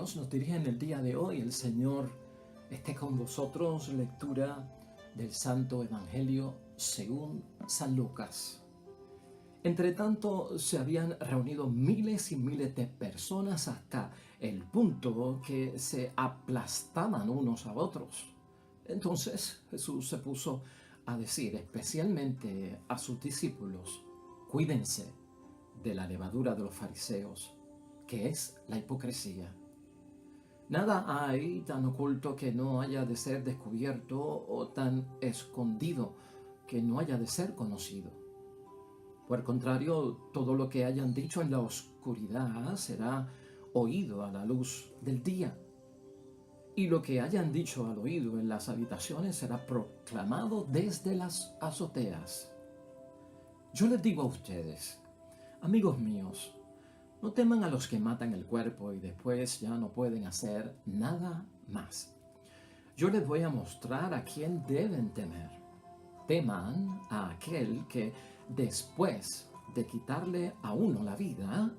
Dios nos dirige en el día de hoy. El Señor esté con vosotros. Lectura del Santo Evangelio según San Lucas. Entre tanto, se habían reunido miles y miles de personas hasta el punto que se aplastaban unos a otros. Entonces Jesús se puso a decir especialmente a sus discípulos: cuídense de la levadura de los fariseos, que es la hipocresía. Nada hay tan oculto que no haya de ser descubierto, o tan escondido que no haya de ser conocido. Por el contrario, todo lo que hayan dicho en la oscuridad será oído a la luz del día. Y lo que hayan dicho al oído en las habitaciones será proclamado desde las azoteas. Yo les digo a ustedes, amigos míos, no teman a los que matan el cuerpo y después ya no pueden hacer nada más. Yo les voy a mostrar a quién deben temer. Teman a aquel que después de quitarle a uno la vida,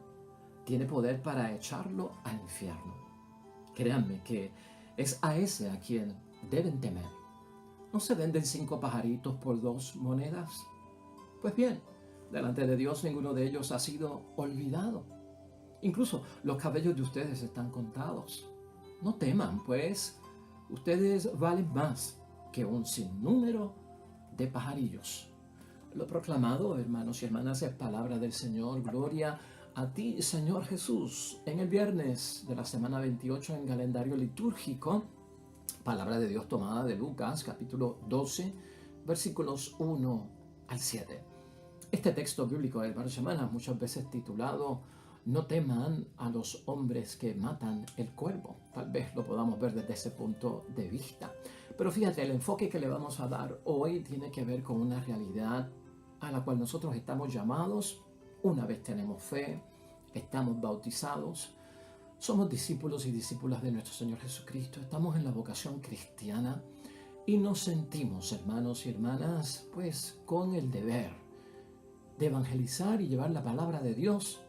tiene poder para echarlo al infierno. Créanme que es a ese a quien deben temer. ¿No se venden 5 pajaritos por 2 monedas? Pues bien, delante de Dios ninguno de ellos ha sido olvidado. Incluso los cabellos de ustedes están contados. No teman, pues ustedes valen más que un sinnúmero de pajarillos. Lo proclamado, hermanos y hermanas, es palabra del Señor. Gloria a ti, Señor Jesús. En el viernes de la semana 28 en calendario litúrgico, palabra de Dios tomada de Lucas, capítulo 12, versículos 1 al 7. Este texto bíblico, hermanos y hermanas, muchas veces titulado "No teman a los hombres que matan el cuerpo". Tal vez lo podamos ver desde ese punto de vista. Pero fíjate, el enfoque que le vamos a dar hoy tiene que ver con una realidad a la cual nosotros estamos llamados una vez tenemos fe, estamos bautizados, somos discípulos y discípulas de nuestro Señor Jesucristo, estamos en la vocación cristiana y nos sentimos, hermanos y hermanas, pues con el deber de evangelizar y llevar la palabra de Dios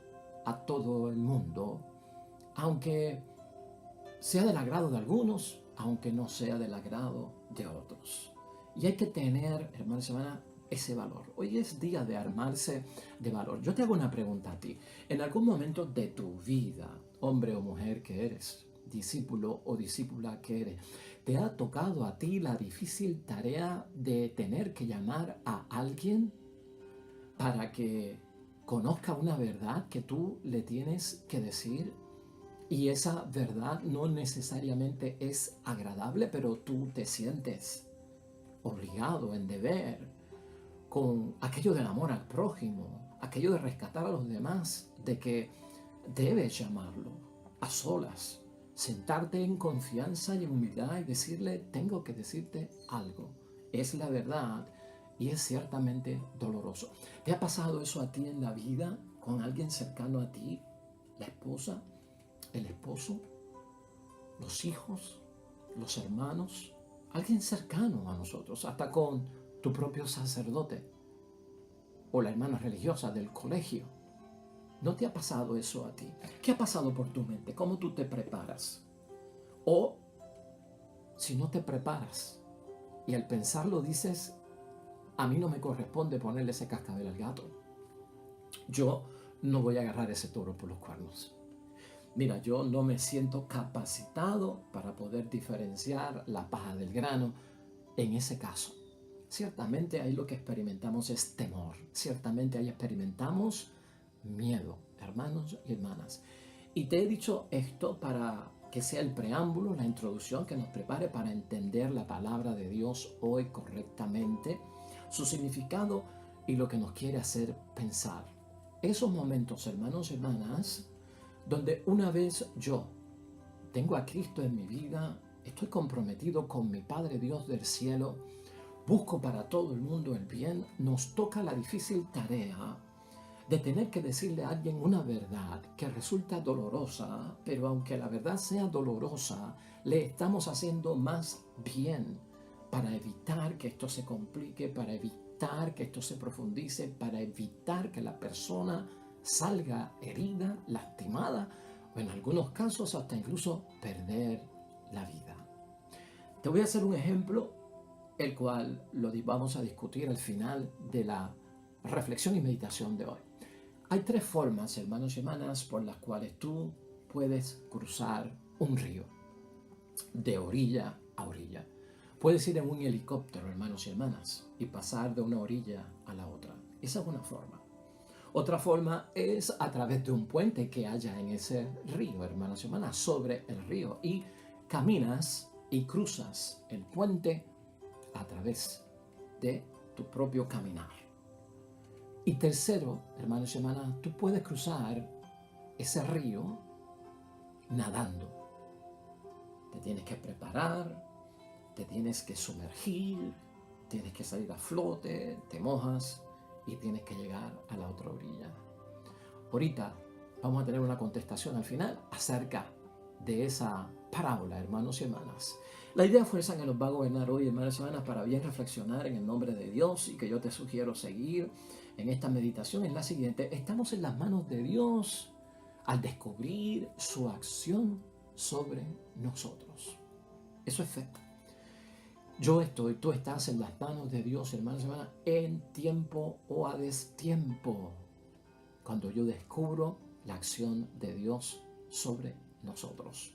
a todo el mundo, aunque sea del agrado de algunos, aunque no sea del agrado de otros. Y hay que tener, hermanos y hermanas, ese valor. Hoy es día de armarse de valor. Yo te hago una pregunta a ti. En algún momento de tu vida, hombre o mujer que eres, discípulo o discípula que eres, ¿te ha tocado a ti la difícil tarea de tener que llamar a alguien para que conozca una verdad que tú le tienes que decir? Y esa verdad no necesariamente es agradable, pero tú te sientes obligado, en deber, con aquello del amor al prójimo, aquello de rescatar a los demás, de que debes llamarlo a solas, sentarte en confianza y en humildad y decirle: tengo que decirte algo, es la verdad y es ciertamente doloroso. ¿Te ha pasado eso a ti en la vida, con alguien cercano a ti? La esposa, el esposo, los hijos, los hermanos, alguien cercano a nosotros, hasta con tu propio sacerdote o la hermana religiosa del colegio. ¿No te ha pasado eso a ti? ¿Qué ha pasado por tu mente? ¿Cómo tú te preparas? O si no te preparas y al pensarlo dices: a mí no me corresponde ponerle ese cascabel al gato. Yo no voy a agarrar ese toro por los cuernos. Mira, yo no me siento capacitado para poder diferenciar la paja del grano en ese caso. Ciertamente ahí lo que experimentamos es temor. Ciertamente ahí experimentamos miedo, hermanos y hermanas. Y te he dicho esto para que sea el preámbulo, la introducción que nos prepare para entender la palabra de Dios hoy correctamente, su significado y lo que nos quiere hacer pensar. Esos momentos, hermanos y hermanas, donde una vez yo tengo a Cristo en mi vida, estoy comprometido con mi Padre Dios del cielo, busco para todo el mundo el bien, nos toca la difícil tarea de tener que decirle a alguien una verdad que resulta dolorosa, pero aunque la verdad sea dolorosa, le estamos haciendo más bien para evitar que esto se complique, para evitar que esto se profundice, para evitar que la persona salga herida, lastimada o en algunos casos hasta incluso perder la vida. Te voy a hacer un ejemplo, el cual vamos a discutir al final de la reflexión y meditación de hoy. Hay tres formas, hermanos y hermanas, por las cuales tú puedes cruzar un río de orilla a orilla. Puedes ir en un helicóptero, hermanos y hermanas, y pasar de una orilla a la otra. Esa es una forma. Otra forma es a través de un puente que haya en ese río, hermanos y hermanas, sobre el río. Y caminas y cruzas el puente a través de tu propio caminar. Y tercero, hermanos y hermanas, tú puedes cruzar ese río nadando. Te tienes que preparar, te tienes que sumergir, tienes que salir a flote, te mojas y tienes que llegar a la otra orilla. Ahorita vamos a tener una contestación al final acerca de esa parábola, hermanos y hermanas. La idea fuerza que nos va a gobernar hoy, hermanos y hermanas, para bien reflexionar en el nombre de Dios, y que yo te sugiero seguir en esta meditación es la siguiente. Estamos en las manos de Dios al descubrir su acción sobre nosotros. Eso es fe. Tú estás en las manos de Dios, hermanos y hermanas, en tiempo o a destiempo, cuando yo descubro la acción de Dios sobre nosotros.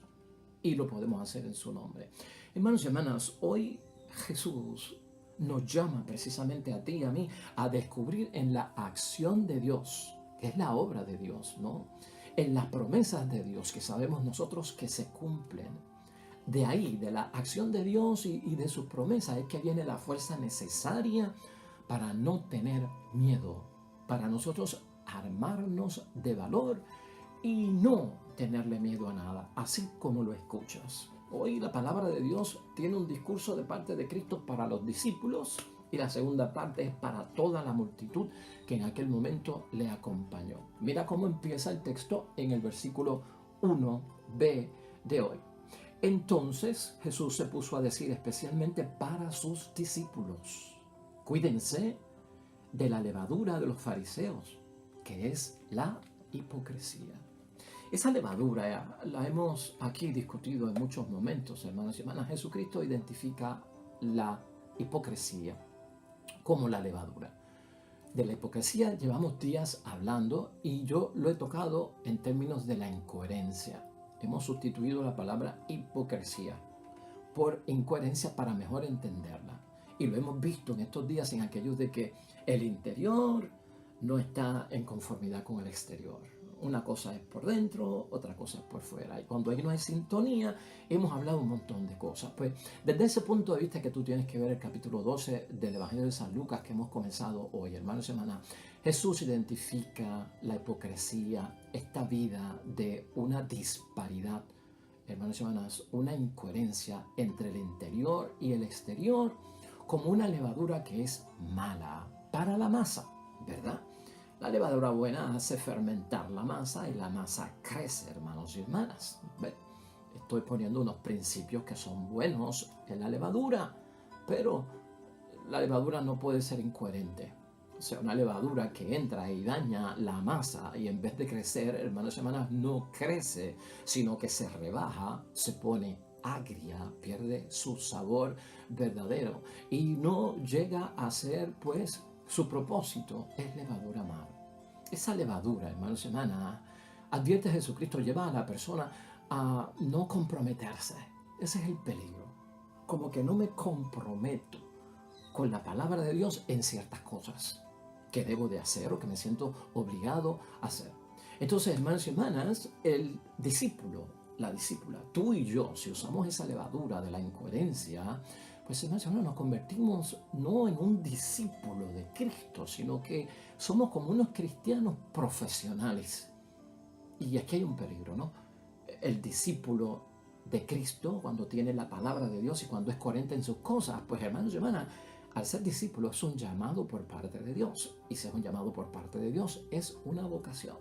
Y lo podemos hacer en su nombre. Hermanos y hermanas, hoy Jesús nos llama precisamente a ti y a mí a descubrir en la acción de Dios, que es la obra de Dios, ¿no? En las promesas de Dios que sabemos nosotros que se cumplen. De ahí, de la acción de Dios y de sus promesas, es que viene la fuerza necesaria para no tener miedo, para nosotros armarnos de valor y no tenerle miedo a nada, así como lo escuchas. Hoy la palabra de Dios tiene un discurso de parte de Cristo para los discípulos y la segunda parte es para toda la multitud que en aquel momento le acompañó. Mira cómo empieza el texto en el versículo 1b de hoy. Entonces Jesús se puso a decir especialmente para sus discípulos: cuídense de la levadura de los fariseos, que es la hipocresía. Esa levadura la hemos aquí discutido en muchos momentos, hermanos y hermanas. Jesucristo identifica la hipocresía como la levadura. De la hipocresía llevamos días hablando y yo lo he tocado en términos de la incoherencia. Hemos sustituido la palabra hipocresía por incoherencia para mejor entenderla. Y lo hemos visto en estos días en aquellos de que el interior no está en conformidad con el exterior. Una cosa es por dentro, otra cosa es por fuera. Y cuando ahí no hay sintonía, hemos hablado un montón de cosas. Pues desde ese punto de vista que tú tienes que ver el capítulo 12 del Evangelio de San Lucas que hemos comenzado hoy, hermanos y hermanas, Jesús identifica la hipocresía, esta vida de una disparidad, hermanos y hermanas, una incoherencia entre el interior y el exterior, como una levadura que es mala para la masa, ¿verdad? La levadura buena hace fermentar la masa y la masa crece, hermanos y hermanas. ¿Ve? Estoy poniendo unos principios que son buenos en la levadura, pero la levadura no puede ser incoherente. O sea, una levadura que entra y daña la masa y en vez de crecer, hermanos y hermanas, no crece, sino que se rebaja, se pone agria, pierde su sabor verdadero y no llega a ser, pues, su propósito es levadura mala. Esa levadura, hermanos y hermanas, advierte Jesucristo, lleva a la persona a no comprometerse. Ese es el peligro. Como que no me comprometo con la palabra de Dios en ciertas cosas que debo de hacer o que me siento obligado a hacer. Entonces, hermanos y hermanas, el discípulo, la discípula, tú y yo, si usamos esa levadura de la incoherencia, pues hermanos y hermanas, nos convertimos no en un discípulo de Cristo, sino que somos como unos cristianos profesionales. Y aquí hay un peligro, ¿no? El discípulo de Cristo, cuando tiene la palabra de Dios y cuando es coherente en sus cosas, pues hermanos y hermanas, al ser discípulo es un llamado por parte de Dios. Y si es un llamado por parte de Dios, es una vocación.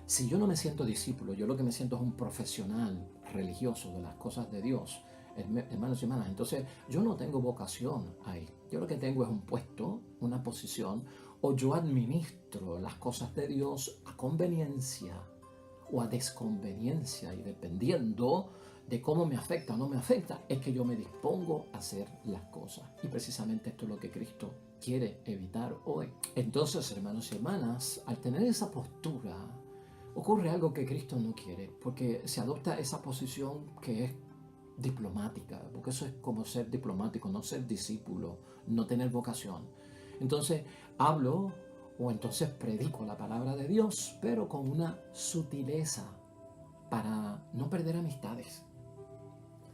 Si yo no me siento discípulo, yo lo que me siento es un profesional religioso de las cosas de Dios, hermanos y hermanas, entonces yo no tengo vocación ahí. Yo lo que tengo es un puesto, una posición, o yo administro las cosas de Dios a conveniencia, o a desconveniencia, y dependiendo de cómo me afecta o no me afecta, es que yo me dispongo a hacer las cosas. Y precisamente esto es lo que Cristo quiere evitar hoy. Entonces, hermanos y hermanas, al tener esa postura, ocurre algo que Cristo no quiere, porque se adopta esa posición que es diplomática, porque eso es como ser diplomático, no ser discípulo, no tener vocación. Entonces, hablo o entonces predico la palabra de Dios, pero con una sutileza para no perder amistades.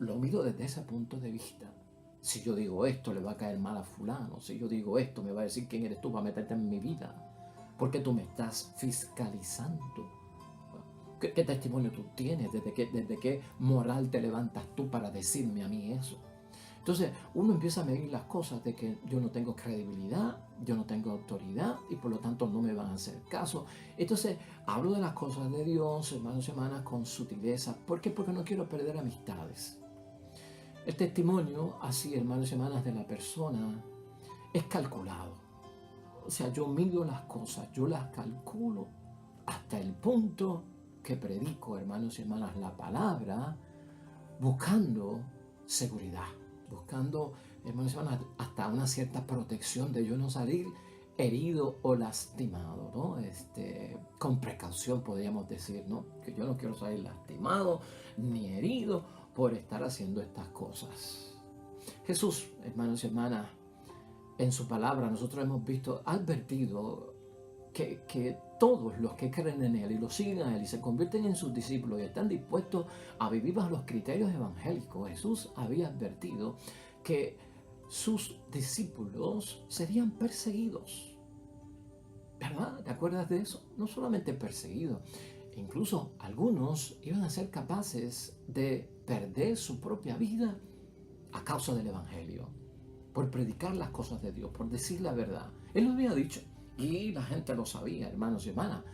Lo miro desde ese punto de vista. Si yo digo esto, le va a caer mal a fulano. Si yo digo esto, me va a decir quién eres tú para meterte en mi vida. Porque tú me estás fiscalizando. ¿Qué testimonio tú tienes? ¿Desde qué moral te levantas tú para decirme a mí eso? Entonces uno empieza a medir las cosas de que yo no tengo credibilidad, yo no tengo autoridad y por lo tanto no me van a hacer caso. Entonces hablo de las cosas de Dios, hermanos y hermanas, con sutileza. ¿Por qué? Porque no quiero perder amistades. El testimonio, así, hermanos y hermanas, de la persona es calculado. O sea, yo mido las cosas, yo las calculo hasta el punto que predico, hermanos y hermanas, la palabra buscando seguridad, buscando, hermanos y hermanas, hasta una cierta protección de yo no salir herido o lastimado, ¿no? Con precaución podríamos decir, ¿no? Que yo no quiero salir lastimado ni herido por estar haciendo estas cosas. Jesús, hermanos y hermanas, en su palabra nosotros hemos visto, advertido que todos los que creen en Él y lo siguen a Él y se convierten en sus discípulos y están dispuestos a vivir bajo los criterios evangélicos, Jesús había advertido que sus discípulos serían perseguidos. ¿Verdad? ¿Te acuerdas de eso? No solamente perseguidos, incluso algunos iban a ser capaces de perder su propia vida a causa del Evangelio, por predicar las cosas de Dios, por decir la verdad. Él lo había dicho. Y la gente lo sabía, hermanos y hermanas.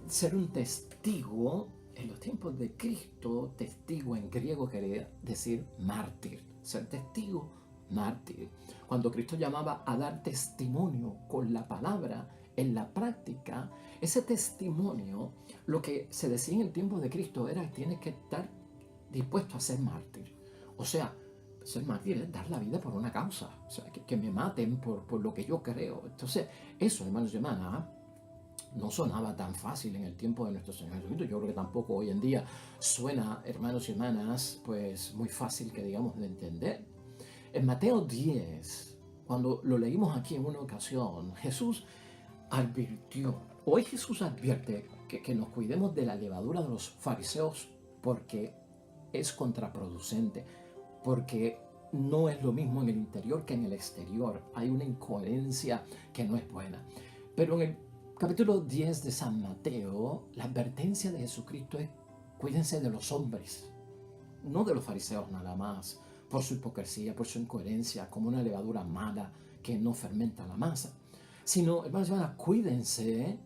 Ser un testigo en los tiempos de Cristo, testigo en griego quería decir mártir. Ser testigo, mártir. Cuando Cristo llamaba a dar testimonio con la palabra en la práctica, ese testimonio, lo que se decía en el tiempo de Cristo era que tienes que estar dispuesto a ser mártir. O sea, ser mártir es dar la vida por una causa, o sea, que me maten por lo que yo creo. Entonces, eso, hermanos y hermanas, no sonaba tan fácil en el tiempo de nuestro Señor Jesucristo. Yo creo que tampoco hoy en día suena, hermanos y hermanas, pues muy fácil que digamos de entender. En Mateo 10, cuando lo leímos aquí en una ocasión, Jesús advirtió, hoy Jesús advierte que nos cuidemos de la levadura de los fariseos porque es contraproducente, porque no es lo mismo en el interior que en el exterior. Hay una incoherencia que no es buena. Pero en el capítulo 10 de San Mateo, la advertencia de Jesucristo es: cuídense de los hombres, no de los fariseos nada más, por su hipocresía, por su incoherencia, como una levadura mala que no fermenta la masa, sino, hermanos y hermanas, cuídense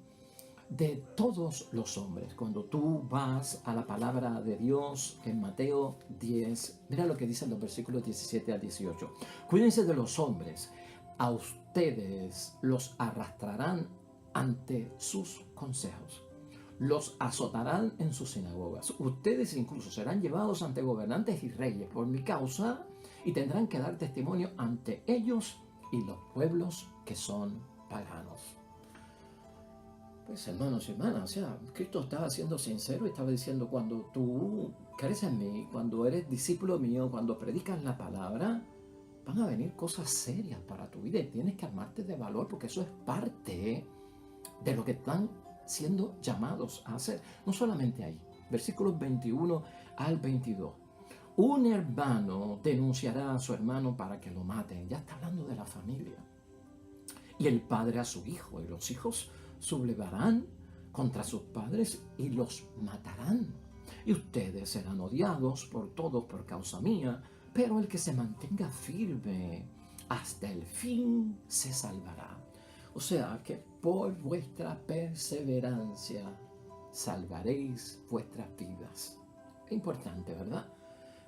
de todos los hombres. Cuando tú vas a la palabra de Dios en Mateo 10, mira lo que dicen los versículos 17 al 18. Cuídense de los hombres, a ustedes los arrastrarán ante sus consejos, los azotarán en sus sinagogas, ustedes incluso serán llevados ante gobernantes y reyes por mi causa y tendrán que dar testimonio ante ellos y los pueblos que son paganos. Pues hermanos y hermanas, o sea, Cristo estaba siendo sincero y estaba diciendo: cuando tú crees en mí, cuando eres discípulo mío, cuando predicas la palabra, van a venir cosas serias para tu vida y tienes que armarte de valor, porque eso es parte de lo que están siendo llamados a hacer. No solamente ahí, versículos 21 al 22. Un hermano denunciará a su hermano para que lo maten. Ya está hablando de la familia. Y el padre a su hijo, y los hijos sublevarán contra sus padres y los matarán. Y ustedes serán odiados por todos por causa mía, pero el que se mantenga firme hasta el fin se salvará. O sea, que por vuestra perseverancia salvaréis vuestras vidas. Es importante, ¿verdad?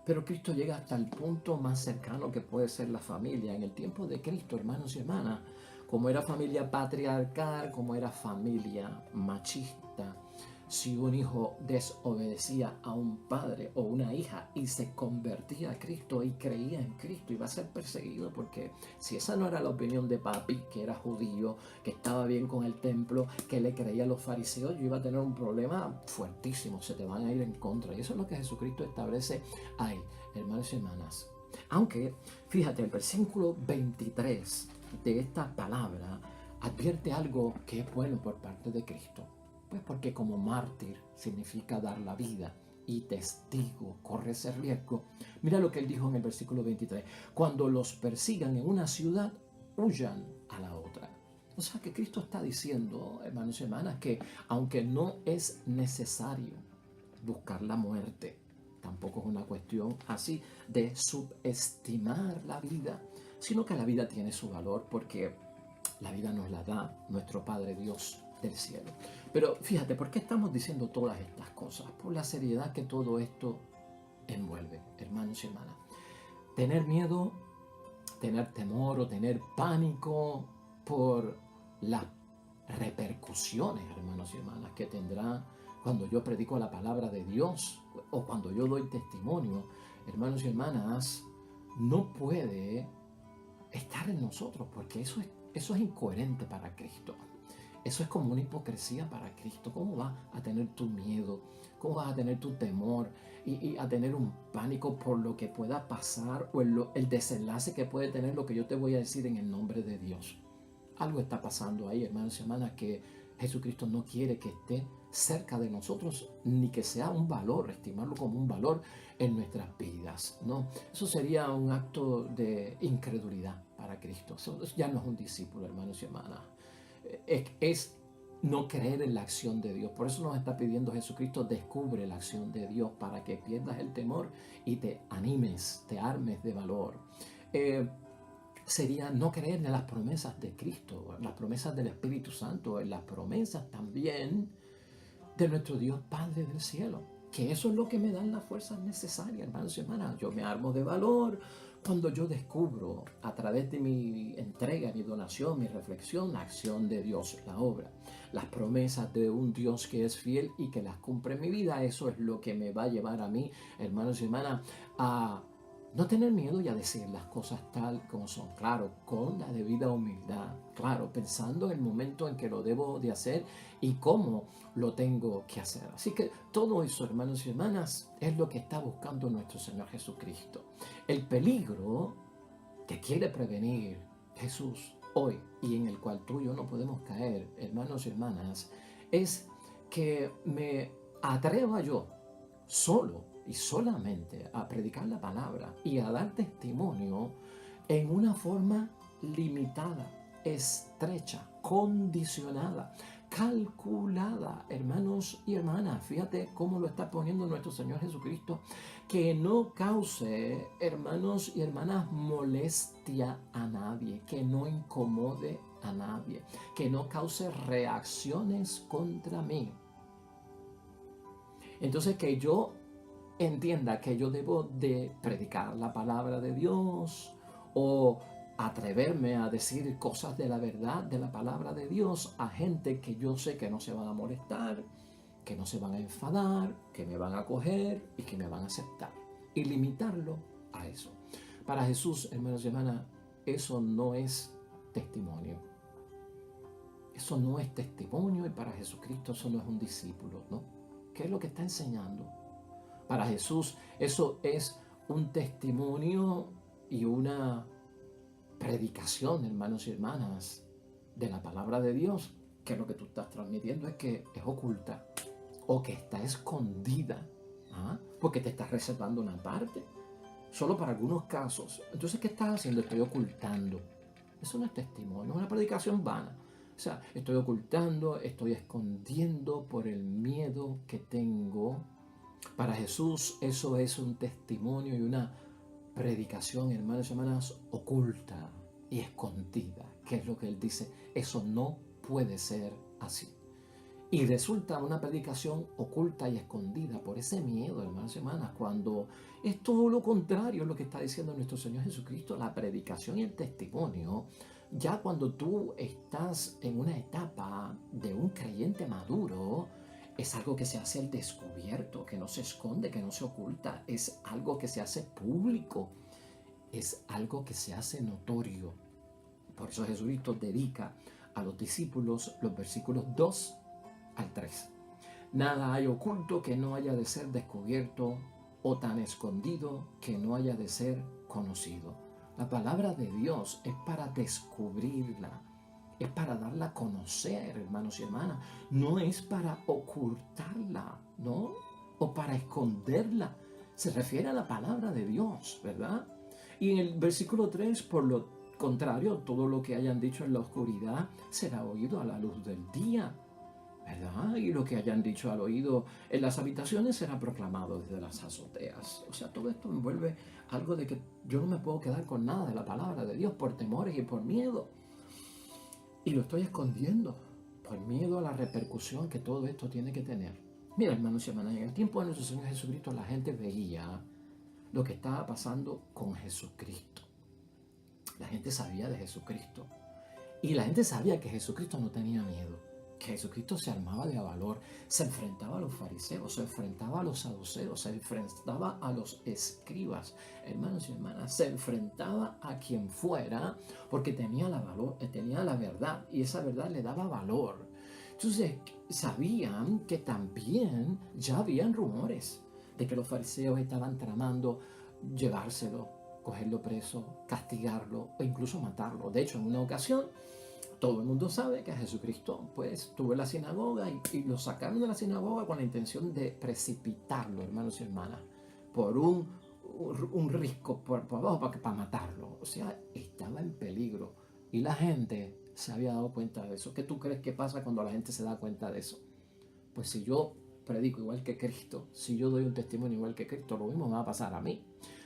Pero Cristo llega hasta el punto más cercano que puede ser la familia. En el tiempo de Cristo, hermanos y hermanas, como era familia patriarcal, como era familia machista, si un hijo desobedecía a un padre o una hija y se convertía a Cristo y creía en Cristo, iba a ser perseguido, porque si esa no era la opinión de papi, que era judío, que estaba bien con el templo, que le creía a los fariseos, yo iba a tener un problema fuertísimo, se te van a ir en contra. Y eso es lo que Jesucristo establece ahí, hermanos y hermanas. Aunque, fíjate, el versículo 23 de esta palabra advierte algo que es bueno por parte de Cristo. Pues porque como mártir significa dar la vida y testigo corre ese riesgo. Mira lo que él dijo en el versículo 23. Cuando los persigan en una ciudad, huyan a la otra. O sea que Cristo está diciendo, hermanos y hermanas, que aunque no es necesario buscar la muerte, tampoco es una cuestión así de subestimar la vida, sino que la vida tiene su valor porque la vida nos la da nuestro Padre Dios del cielo. Pero fíjate, ¿por qué estamos diciendo todas estas cosas? Por la seriedad que todo esto envuelve, hermanos y hermanas. Tener miedo, tener temor o tener pánico por las repercusiones, hermanos y hermanas, que tendrá cuando yo predico la palabra de Dios o cuando yo doy testimonio, hermanos y hermanas, no puede estar en nosotros, porque eso es incoherente para Cristo. Eso es como una hipocresía para Cristo. ¿Cómo vas a tener tu miedo? ¿Cómo vas a tener tu temor? Y a tener un pánico por lo que pueda pasar o el desenlace que puede tener lo que yo te voy a decir en el nombre de Dios. Algo está pasando ahí, hermanos y hermanas, que Jesucristo no quiere que esté cerca de nosotros, ni que sea un valor, estimarlo como un valor en nuestras vidas, ¿no? Eso sería un acto de incredulidad para Cristo. Eso ya no es un discípulo, hermanos y hermanas. Es no creer en la acción de Dios. Por eso nos está pidiendo Jesucristo, descubre la acción de Dios para que pierdas el temor y te animes, te armes de valor. Sería no creer en las promesas de Cristo, en las promesas del Espíritu Santo, en las promesas también de nuestro Dios Padre del cielo. Que eso es lo que me dan las fuerzas necesarias, hermanos y hermanas. Yo me armo de valor cuando yo descubro a través de mi entrega, mi donación, mi reflexión, la acción de Dios, la obra, las promesas de un Dios que es fiel y que las cumple en mi vida. Eso es lo que me va a llevar a mí, hermanos y hermanas, a no tener miedo y a decir las cosas tal como son, claro, con la debida humildad, claro, pensando en el momento en que lo debo de hacer y cómo lo tengo que hacer. Así que todo eso, hermanos y hermanas, es lo que está buscando nuestro Señor Jesucristo. El peligro que quiere prevenir Jesús hoy y en el cual tú y yo no podemos caer, hermanos y hermanas, es que me atreva yo solo y solamente a predicar la palabra y a dar testimonio en una forma limitada, estrecha, condicionada, calculada, hermanos y hermanas. Fíjate cómo lo está poniendo nuestro Señor Jesucristo, que no cause, hermanos y hermanas, molestia a nadie, que no incomode a nadie, que no cause reacciones contra mí. Entonces, que yo entienda que yo debo de predicar la palabra de Dios o atreverme a decir cosas de la verdad de la palabra de Dios a gente que yo sé que no se van a molestar, que no se van a enfadar, que me van a acoger y que me van a aceptar. Y limitarlo a eso. Para Jesús, hermanos y hermanas, eso no es testimonio. Eso no es testimonio y para Jesucristo eso no es un discípulo, ¿no? ¿Qué es lo que está enseñando? Para Jesús eso es un testimonio y una predicación, hermanos y hermanas, de la palabra de Dios, que lo que tú estás transmitiendo es que es oculta o que está escondida, porque te estás reservando una parte, solo para algunos casos. Entonces, ¿qué estás haciendo? Estoy ocultando. Eso no es testimonio, es una predicación vana. O sea, estoy ocultando, estoy escondiendo por el miedo que tengo. Para Jesús eso es un testimonio y una predicación, hermanos y hermanas, oculta y escondida, que es lo que Él dice. Eso no puede ser así. Y resulta una predicación oculta y escondida por ese miedo, hermanos y hermanas, cuando es todo lo contrario lo que está diciendo nuestro Señor Jesucristo. La predicación y el testimonio, ya cuando tú estás en una etapa de un creyente maduro, Es algo que se hace al descubierto, que no se esconde, que no se oculta. Es algo que se hace público. Es algo que se hace notorio. Por eso Jesucristo dedica a los discípulos los versículos 2 al 3. Nada hay oculto que no haya de ser descubierto o tan escondido que no haya de ser conocido. La palabra de Dios es para descubrirla, es para darla a conocer, hermanos y hermanas. No es para ocultarla, ¿no? O para esconderla. Se refiere a la palabra de Dios, ¿verdad? Y en el versículo 3, por lo contrario, todo lo que hayan dicho en la oscuridad será oído a la luz del día, ¿verdad? Y lo que hayan dicho al oído en las habitaciones será proclamado desde las azoteas. O sea, todo esto envuelve algo de que yo no me puedo quedar con nada de la palabra de Dios por temores y por miedo. Y lo estoy escondiendo por miedo a la repercusión que todo esto tiene que tener. Mira, hermanos y hermanas, en el tiempo de nuestro Señor Jesucristo la gente veía lo que estaba pasando con Jesucristo. La gente sabía de Jesucristo. Y la gente sabía que Jesucristo no tenía miedo, que Jesucristo se armaba de valor, se enfrentaba a los fariseos, se enfrentaba a los saduceos, se enfrentaba a los escribas, hermanos y hermanas, se enfrentaba a quien fuera porque tenía la verdad, y esa verdad le daba valor. Entonces sabían que también ya habían rumores de que los fariseos estaban tramando llevárselo, cogerlo preso, castigarlo o incluso matarlo. De hecho, en una ocasión, todo el mundo sabe que Jesucristo pues estuvo en la sinagoga y lo sacaron de la sinagoga con la intención de precipitarlo, hermanos y hermanas, por un risco por abajo para matarlo. O sea, estaba en peligro y la gente se había dado cuenta de eso. ¿Qué tú crees que pasa cuando la gente se da cuenta de eso? Pues si yo predico igual que Cristo, si yo doy un testimonio igual que Cristo, lo mismo me va a pasar a mí.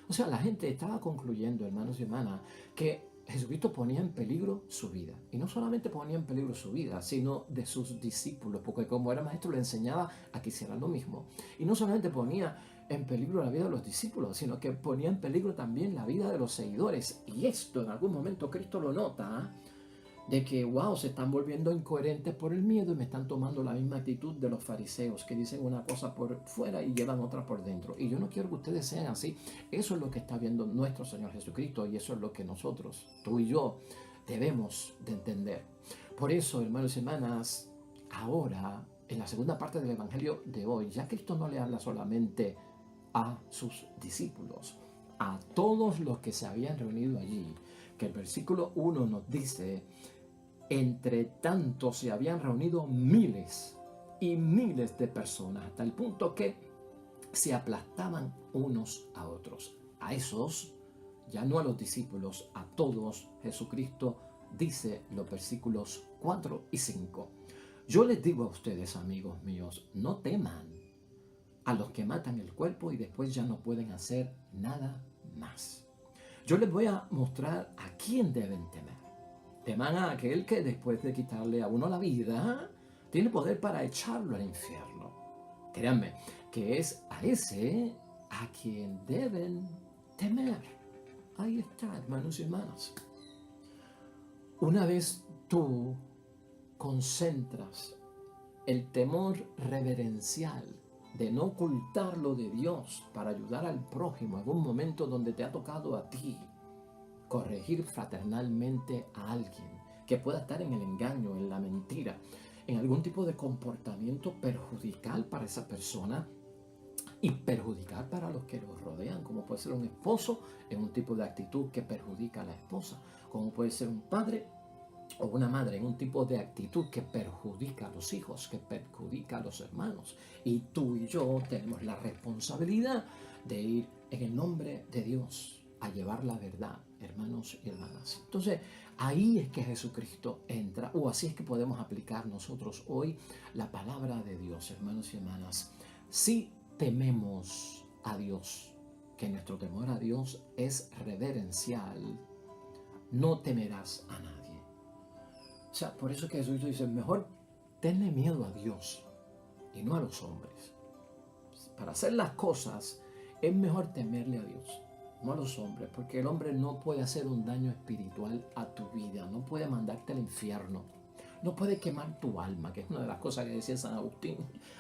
O sea, la gente estaba concluyendo, hermanos y hermanas, que Jesucristo ponía en peligro su vida. Y no solamente ponía en peligro su vida, sino de sus discípulos, porque como era maestro le enseñaba a que hicieran lo mismo. Y no solamente ponía en peligro la vida de los discípulos, sino que ponía en peligro también la vida de los seguidores. Y esto en algún momento Cristo lo nota, de que, wow, se están volviendo incoherentes por el miedo y me están tomando la misma actitud de los fariseos, que dicen una cosa por fuera y llevan otra por dentro. Y yo no quiero que ustedes sean así. Eso es lo que está viendo nuestro Señor Jesucristo y eso es lo que nosotros, tú y yo, debemos de entender. Por eso, hermanos y hermanas, ahora, en la segunda parte del Evangelio de hoy, ya Cristo no le habla solamente a sus discípulos, a todos los que se habían reunido allí, que el versículo 1 nos dice: entre tanto se habían reunido miles y miles de personas, hasta el punto que se aplastaban unos a otros. A esos, ya no a los discípulos, a todos, Jesucristo dice los versículos 4 y 5. Yo les digo a ustedes, amigos míos, no teman a los que matan el cuerpo y después ya no pueden hacer nada más. Yo les voy a mostrar a quién deben temer. Teman a aquel que después de quitarle a uno la vida, tiene poder para echarlo al infierno. Créanme, que es a ese a quien deben temer. Ahí está, hermanos y hermanas. Una vez tú concentras el temor reverencial de no ocultar lo de Dios para ayudar al prójimo en un momento donde te ha tocado a ti corregir fraternalmente a alguien que pueda estar en el engaño, en la mentira, en algún tipo de comportamiento perjudicial para esa persona y perjudicial para los que lo rodean, como puede ser un esposo en un tipo de actitud que perjudica a la esposa, como puede ser un padre o una madre en un tipo de actitud que perjudica a los hijos, que perjudica a los hermanos. Y tú y yo tenemos la responsabilidad de ir en el nombre de Dios a llevar la verdad, hermanos y hermanas. Entonces, ahí es que Jesucristo entra, o así es que podemos aplicar nosotros hoy la palabra de Dios, hermanos y hermanas. Si tememos a Dios, que nuestro temor a Dios es reverencial, no temerás a nadie. O sea, por eso es que Jesucristo dice, mejor tenle miedo a Dios y no a los hombres. Para hacer las cosas es mejor temerle a Dios, no a los hombres, porque el hombre no puede hacer un daño espiritual a tu vida, no puede mandarte al infierno. no puede quemar tu alma, que es una de las cosas que decía San Agustín.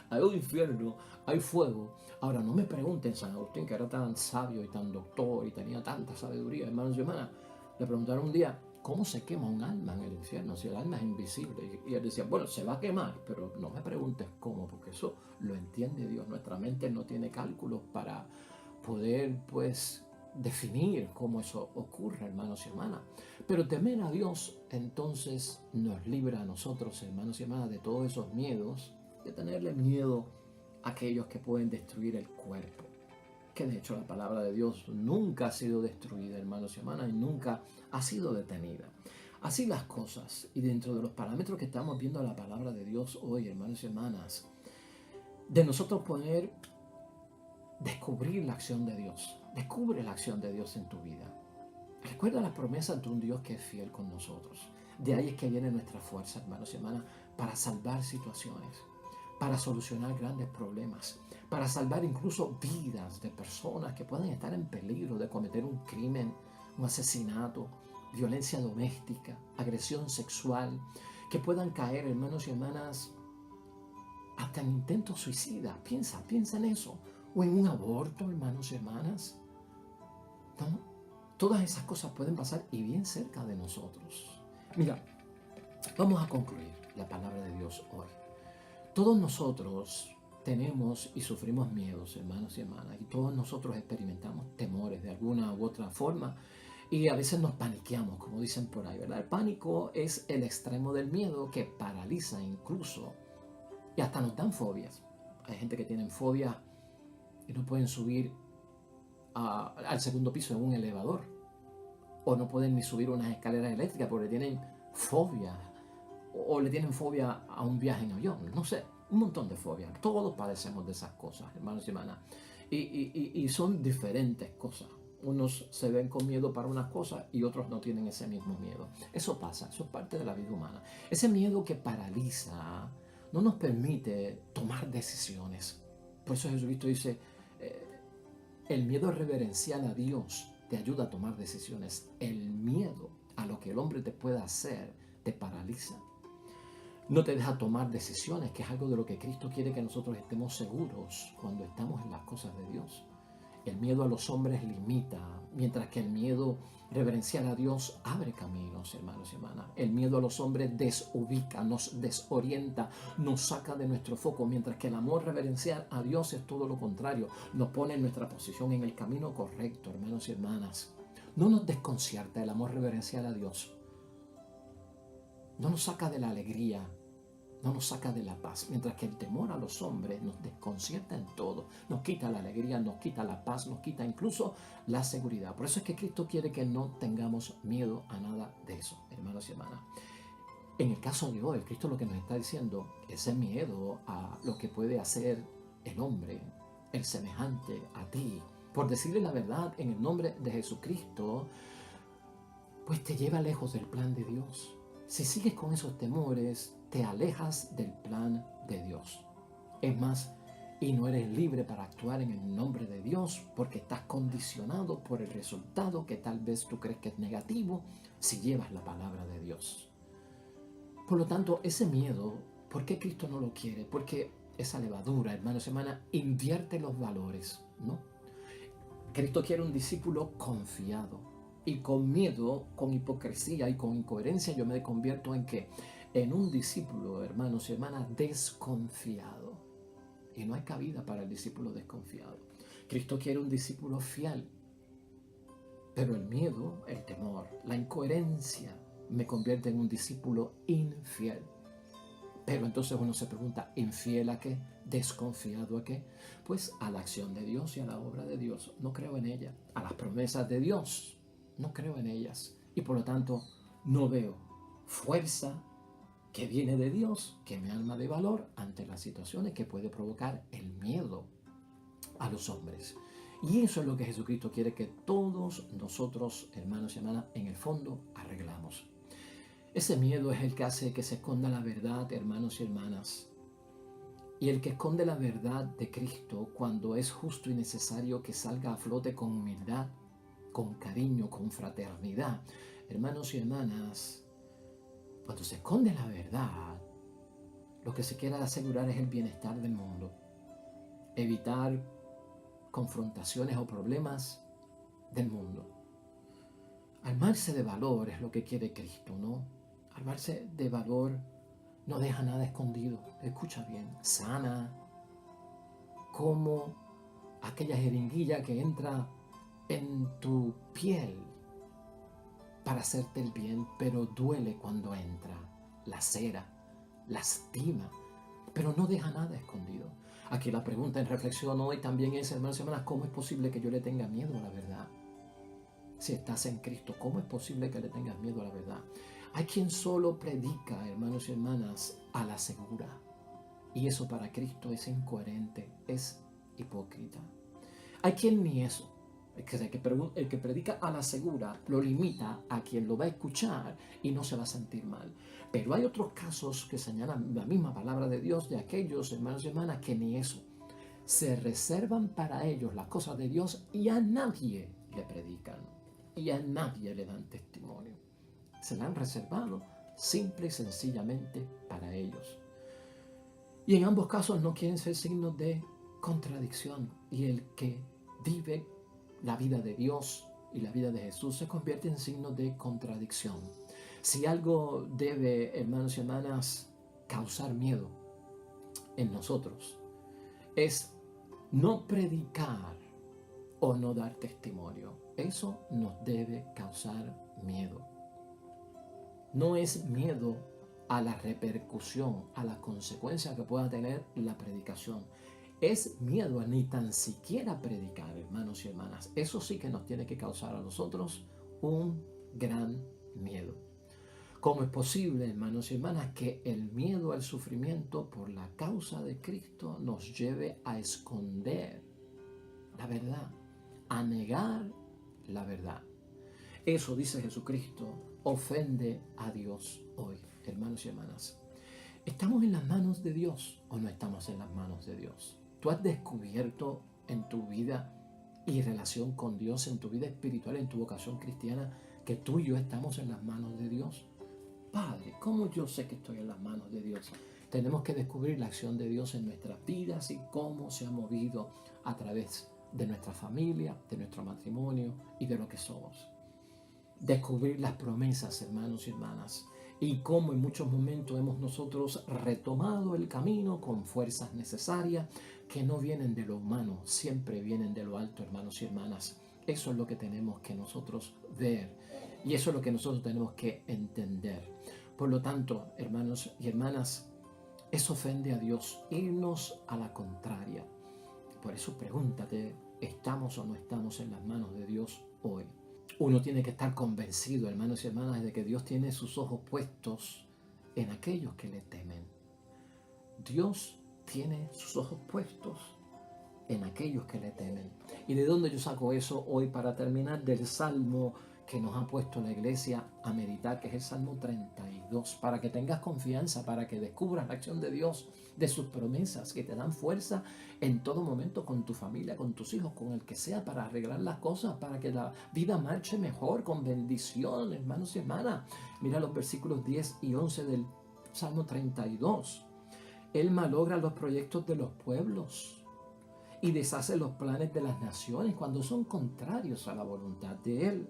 Hay un infierno, hay fuego. Ahora, no me pregunten, San Agustín, que era tan sabio y tan doctor y tenía tanta sabiduría, hermanos y hermanas, le preguntaron un día, ¿cómo se quema un alma en el infierno si el alma es invisible? Y él decía, bueno, se va a quemar, pero no me preguntes cómo, porque eso lo entiende Dios. Nuestra mente no tiene cálculos para poder, pues, definir cómo eso ocurre, hermanos y hermanas. Pero temer a Dios entonces nos libra a nosotros, hermanos y hermanas, de todos esos miedos, de tenerle miedo a aquellos que pueden destruir el cuerpo. Que de hecho la palabra de Dios nunca ha sido destruida, hermanos y hermanas, y nunca ha sido detenida. Así las cosas, y dentro de los parámetros que estamos viendo la palabra de Dios hoy, hermanos y hermanas, de nosotros poder descubrir la acción de Dios. Descubre la acción de Dios en tu vida. Recuerda las promesas de un Dios que es fiel con nosotros. De ahí es que viene nuestra fuerza, hermanos y hermanas, para salvar situaciones, para solucionar grandes problemas, para salvar incluso vidas de personas que pueden estar en peligro de cometer un crimen, un asesinato, violencia doméstica, agresión sexual, que puedan caer, hermanos y hermanas, hasta en intentos suicidas. Piensa en eso. O en un aborto, hermanos y hermanas. ¿No? Todas esas cosas pueden pasar y bien cerca de nosotros. Mira, vamos a concluir la palabra de Dios hoy. Todos nosotros tenemos y sufrimos miedos, hermanos y hermanas, y todos nosotros experimentamos temores de alguna u otra forma y a veces nos paniqueamos, como dicen por ahí, ¿verdad? El pánico es el extremo del miedo que paraliza incluso y hasta nos dan fobias. Hay gente que tiene fobia y no pueden subir al segundo piso en un elevador, o no pueden ni subir unas escaleras eléctricas porque tienen fobia, o le tienen fobia a un viaje en avión, no sé, un montón de fobias. Todos padecemos de esas cosas, hermanos y hermanas, y son diferentes cosas. Unos se ven con miedo para unas cosas y otros no tienen ese mismo miedo. Eso pasa, eso es parte de la vida humana. Ese miedo que paraliza no nos permite tomar decisiones. Por eso Jesucristo dice, el miedo reverencial a Dios te ayuda a tomar decisiones. El miedo a lo que el hombre te pueda hacer te paraliza. No te deja tomar decisiones, que es algo de lo que Cristo quiere que nosotros estemos seguros cuando estamos en las cosas de Dios. El miedo a los hombres limita, mientras que el miedo reverencial a Dios abre caminos, hermanos y hermanas. El miedo a los hombres desubica, nos desorienta, nos saca de nuestro foco, mientras que el amor reverencial a Dios es todo lo contrario. Nos pone en nuestra posición en el camino correcto, hermanos y hermanas. No nos desconcierta el amor reverencial a Dios. No nos saca de la alegría, no nos saca de la paz, mientras que el temor a los hombres nos desconcierta en todo, nos quita la alegría, nos quita la paz, nos quita incluso la seguridad. Por eso es que Cristo quiere que no tengamos miedo a nada de eso, hermanos y hermanas. En el caso de hoy, Cristo lo que nos está diciendo, ese miedo a lo que puede hacer el hombre, el semejante a ti, por decirle la verdad en el nombre de Jesucristo, pues te lleva lejos del plan de Dios. Si sigues con esos temores, te alejas del plan de Dios. Es más, y no eres libre para actuar en el nombre de Dios porque estás condicionado por el resultado que tal vez tú crees que es negativo si llevas la palabra de Dios. Por lo tanto, ese miedo, ¿por qué Cristo no lo quiere? Porque esa levadura, hermanos y hermanas, invierte los valores, ¿no? Cristo quiere un discípulo confiado. Y con miedo, con hipocresía y con incoherencia yo me convierto ¿en qué? En un discípulo, hermanos y hermanas, desconfiado. Y no hay cabida para el discípulo desconfiado. Cristo quiere un discípulo fiel. Pero el miedo, el temor, la incoherencia me convierte en un discípulo infiel. Pero entonces uno se pregunta, ¿infiel a qué? ¿Desconfiado a qué? Pues a la acción de Dios y a la obra de Dios. No creo en ella. A las promesas de Dios. No creo en ellas. Y por lo tanto, no veo fuerza que viene de Dios, que me arma de valor ante las situaciones que puede provocar el miedo a los hombres. Y eso es lo que Jesucristo quiere que todos nosotros, hermanos y hermanas, en el fondo arreglamos. Ese miedo es el que hace que se esconda la verdad, hermanos y hermanas. Y el que esconde la verdad de Cristo cuando es justo y necesario que salga a flote con humildad, con cariño, con fraternidad. Hermanos y hermanas, Cuando se esconde la verdad, lo que se quiere asegurar es el bienestar del mundo, evitar confrontaciones o problemas del mundo. Armarse de valor es lo que quiere Cristo, ¿no? Armarse de valor no deja nada escondido. Escucha bien, sana como aquella jeringuilla que entra en tu piel para hacerte el bien, pero duele cuando entra, lacera, lastima, pero no deja nada escondido. Aquí la pregunta en reflexión hoy también es, hermanos y hermanas, ¿cómo es posible que yo le tenga miedo a la verdad? Si estás en Cristo, ¿cómo es posible que le tengas miedo a la verdad? Hay quien solo predica, hermanos y hermanas, a la segura. Y eso para Cristo es incoherente, es hipócrita. Hay quien ni eso. El que predica a la segura lo limita a quien lo va a escuchar y no se va a sentir mal. Pero hay otros casos que señalan la misma palabra de Dios de aquellos hermanos y hermanas que ni eso. Se reservan para ellos las cosas de Dios y a nadie le predican. Y a nadie le dan testimonio. Se la han reservado simple y sencillamente para ellos. Y en ambos casos no quieren ser signos de contradicción. Y el que vive la vida de Dios y la vida de Jesús se convierte en signo de contradicción. Si algo debe, hermanos y hermanas, causar miedo en nosotros, es no predicar o no dar testimonio. Eso nos debe causar miedo. No es miedo a la repercusión, a la consecuencia que pueda tener la predicación. Es miedo a ni tan siquiera predicar, hermanos y hermanas. Eso sí que nos tiene que causar a nosotros un gran miedo. ¿Cómo es posible, hermanos y hermanas, que el miedo al sufrimiento por la causa de Cristo nos lleve a esconder la verdad, a negar la verdad? Eso, dice Jesucristo, ofende a Dios hoy, hermanos y hermanas. ¿Estamos en las manos de Dios o no estamos en las manos de Dios? ¿Tú has descubierto en tu vida y relación con Dios, en tu vida espiritual, en tu vocación cristiana, que tú y yo estamos en las manos de Dios? Padre, ¿cómo yo sé que estoy en las manos de Dios? Tenemos que descubrir la acción de Dios en nuestras vidas y cómo se ha movido a través de nuestra familia, de nuestro matrimonio y de lo que somos. Descubrir las promesas, hermanos y hermanas, y cómo en muchos momentos hemos nosotros retomado el camino con fuerzas necesarias que no vienen de lo humano, siempre vienen de lo alto, hermanos y hermanas. Eso es lo que tenemos que nosotros ver y eso es lo que nosotros tenemos que entender. Por lo tanto, hermanos y hermanas, eso ofende a Dios, irnos a la contraria. Por eso pregúntate, ¿estamos o no estamos en las manos de Dios hoy? Uno tiene que estar convencido, hermanos y hermanas, de que Dios tiene sus ojos puestos en aquellos que le temen. Dios tiene sus ojos puestos en aquellos que le temen. ¿Y de dónde yo saco eso hoy para terminar? Del Salmo que nos ha puesto la iglesia a meditar, que es el Salmo 32, para que tengas confianza, para que descubras la acción de Dios, de sus promesas, que te dan fuerza en todo momento con tu familia, con tus hijos, con el que sea, para arreglar las cosas, para que la vida marche mejor, con bendición, hermanos y hermanas. Mira los versículos 10 y 11 del Salmo 32. Él malogra los proyectos de los pueblos y deshace los planes de las naciones cuando son contrarios a la voluntad de Él.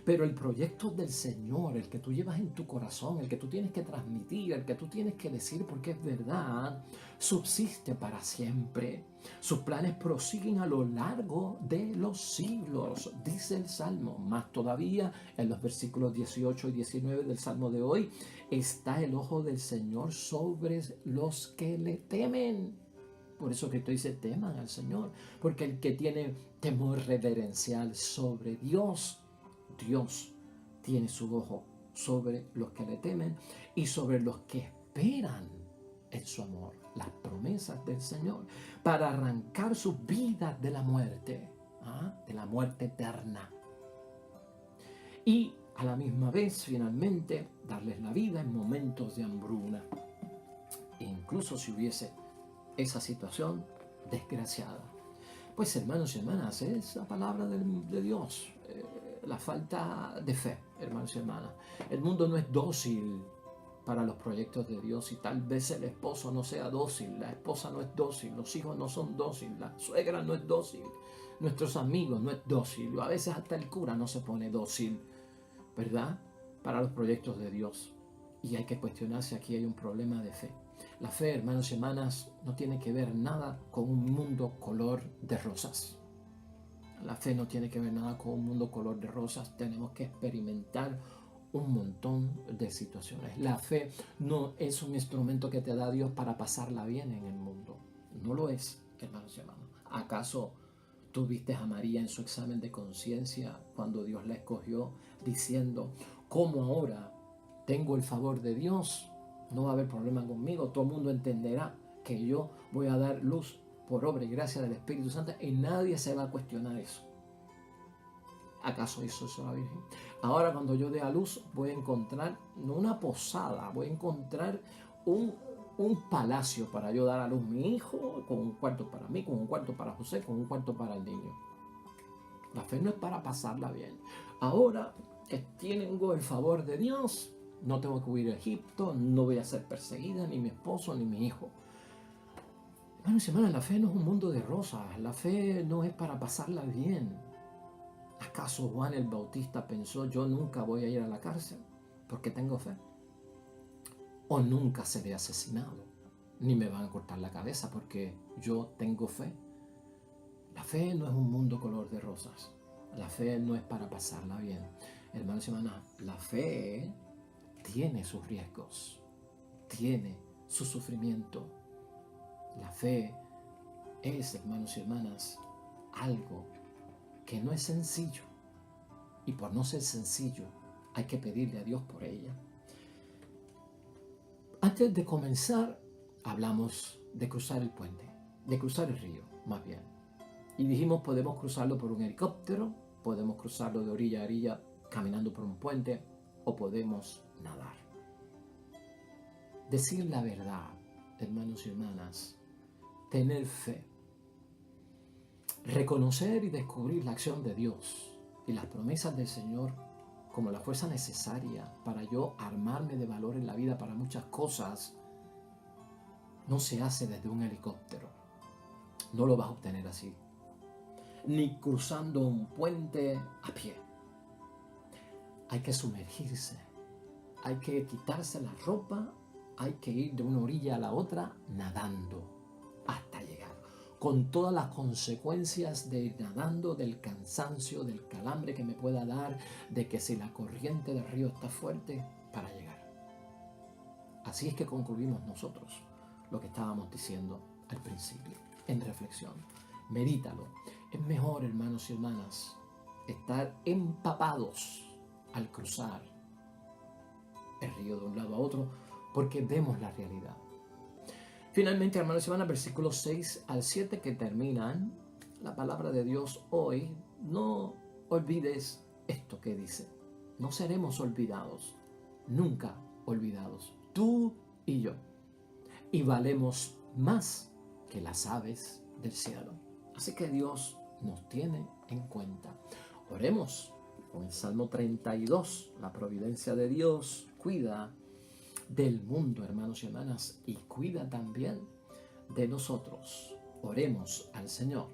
Pero el proyecto del Señor, el que tú llevas en tu corazón, el que tú tienes que transmitir, el que tú tienes que decir porque es verdad, subsiste para siempre. Sus planes prosiguen a lo largo de los siglos, dice el Salmo. Más todavía, en los versículos 18 y 19 del Salmo de hoy, está el ojo del Señor sobre los que le temen. Por eso Cristo dice, teman al Señor, porque el que tiene temor reverencial sobre Dios tiene su ojo sobre los que le temen y sobre los que esperan en su amor, las promesas del Señor, para arrancar sus vidas de la muerte eterna. Y a la misma vez, finalmente, darles la vida en momentos de hambruna. E incluso si hubiese esa situación desgraciada. Pues hermanos y hermanas, es la palabra de Dios. La falta de fe, hermanos y hermanas. El mundo no es dócil para los proyectos de Dios y tal vez el esposo no sea dócil, la esposa no es dócil, los hijos no son dóciles, la suegra no es dócil, nuestros amigos no es dócil, a veces hasta el cura no se pone dócil, ¿verdad? Para los proyectos de Dios. Y hay que cuestionarse, aquí hay un problema de fe. La fe, hermanos y hermanas, no tiene que ver nada con un mundo color de rosas. La fe no tiene que ver nada con un mundo color de rosas. Tenemos que experimentar un montón de situaciones. La fe no es un instrumento que te da Dios para pasarla bien en el mundo. No lo es, hermanos y hermanas. ¿Acaso tú viste a María en su examen de conciencia cuando Dios la escogió diciendo, ¿cómo ahora tengo el favor de Dios? No va a haber problema conmigo. Todo el mundo entenderá que yo voy a dar luz por obra y gracia del Espíritu Santo y nadie se va a cuestionar eso. ¿Acaso hizo eso la Virgen? Ahora cuando yo dé a luz voy a encontrar, no una posada, voy a encontrar un palacio para yo dar a luz mi hijo, con un cuarto para mí, con un cuarto para José, con un cuarto para el niño. La fe no es para pasarla bien. Ahora que tengo el favor de Dios, no tengo que huir a Egipto, no voy a ser perseguida, ni mi esposo, ni mi hijo. Hermanos y hermanas, la fe no es un mundo de rosas, la fe no es para pasarla bien. ¿Acaso Juan el Bautista pensó, yo nunca voy a ir a la cárcel porque tengo fe? O nunca seré asesinado, ni me van a cortar la cabeza porque yo tengo fe. La fe no es un mundo color de rosas. La fe no es para pasarla bien. Hermanos y hermanas, la fe tiene sus riesgos, tiene su sufrimiento. La fe es, hermanos y hermanas, algo que no es sencillo. Y por no ser sencillo, hay que pedirle a Dios por ella. Antes de comenzar, hablamos de cruzar el puente, de cruzar el río, más bien. Y dijimos, podemos cruzarlo por un helicóptero, podemos cruzarlo de orilla a orilla caminando por un puente, o podemos nadar. Decir la verdad, hermanos y hermanas, tener fe, reconocer y descubrir la acción de Dios y las promesas del Señor como la fuerza necesaria para yo armarme de valor en la vida para muchas cosas, no se hace desde un helicóptero. No lo vas a obtener así. Ni cruzando un puente a pie. Hay que sumergirse. Hay que quitarse la ropa. Hay que ir de una orilla a la otra nadando hasta llegar. Con todas las consecuencias de ir nadando, del cansancio, del calambre que me pueda dar, de que si la corriente del río está fuerte, para llegar. Así es que concluimos nosotros lo que estábamos diciendo al principio, en reflexión. Medítalo. Es mejor, hermanos y hermanas, estar empapados al cruzar el río de un lado a otro, porque vemos la realidad. Finalmente, hermanos y hermanas, versículos 6 al 7 que terminan la palabra de Dios hoy. No olvides esto que dice. No seremos olvidados, nunca olvidados, tú y yo. Y valemos más que las aves del cielo. Así que Dios nos tiene en cuenta. Oremos con el Salmo 32. La providencia de Dios cuida del mundo, hermanos y hermanas, y cuida también de nosotros. Oremos al Señor.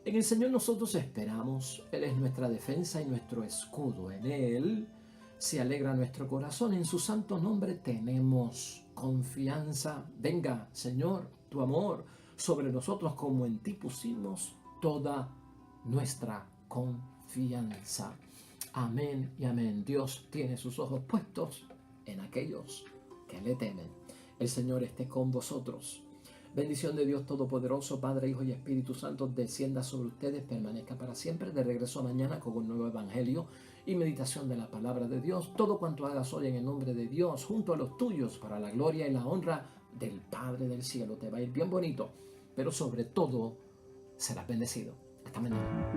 En el Señor nosotros esperamos. Él es nuestra defensa y nuestro escudo. En Él se alegra nuestro corazón. En su santo nombre tenemos confianza. Venga, Señor, tu amor sobre nosotros, como en ti pusimos toda nuestra confianza. Amén y amén. Dios tiene sus ojos puestos en aquellos que le temen. El Señor esté con vosotros. Bendición de Dios Todopoderoso, Padre, Hijo y Espíritu Santo, descienda sobre ustedes, permanezca para siempre. De regreso mañana con un nuevo evangelio y meditación de la palabra de Dios. Todo cuanto hagas hoy en el nombre de Dios, junto a los tuyos, para la gloria y la honra del Padre del cielo. Te va a ir bien bonito, pero sobre todo serás bendecido. Hasta mañana.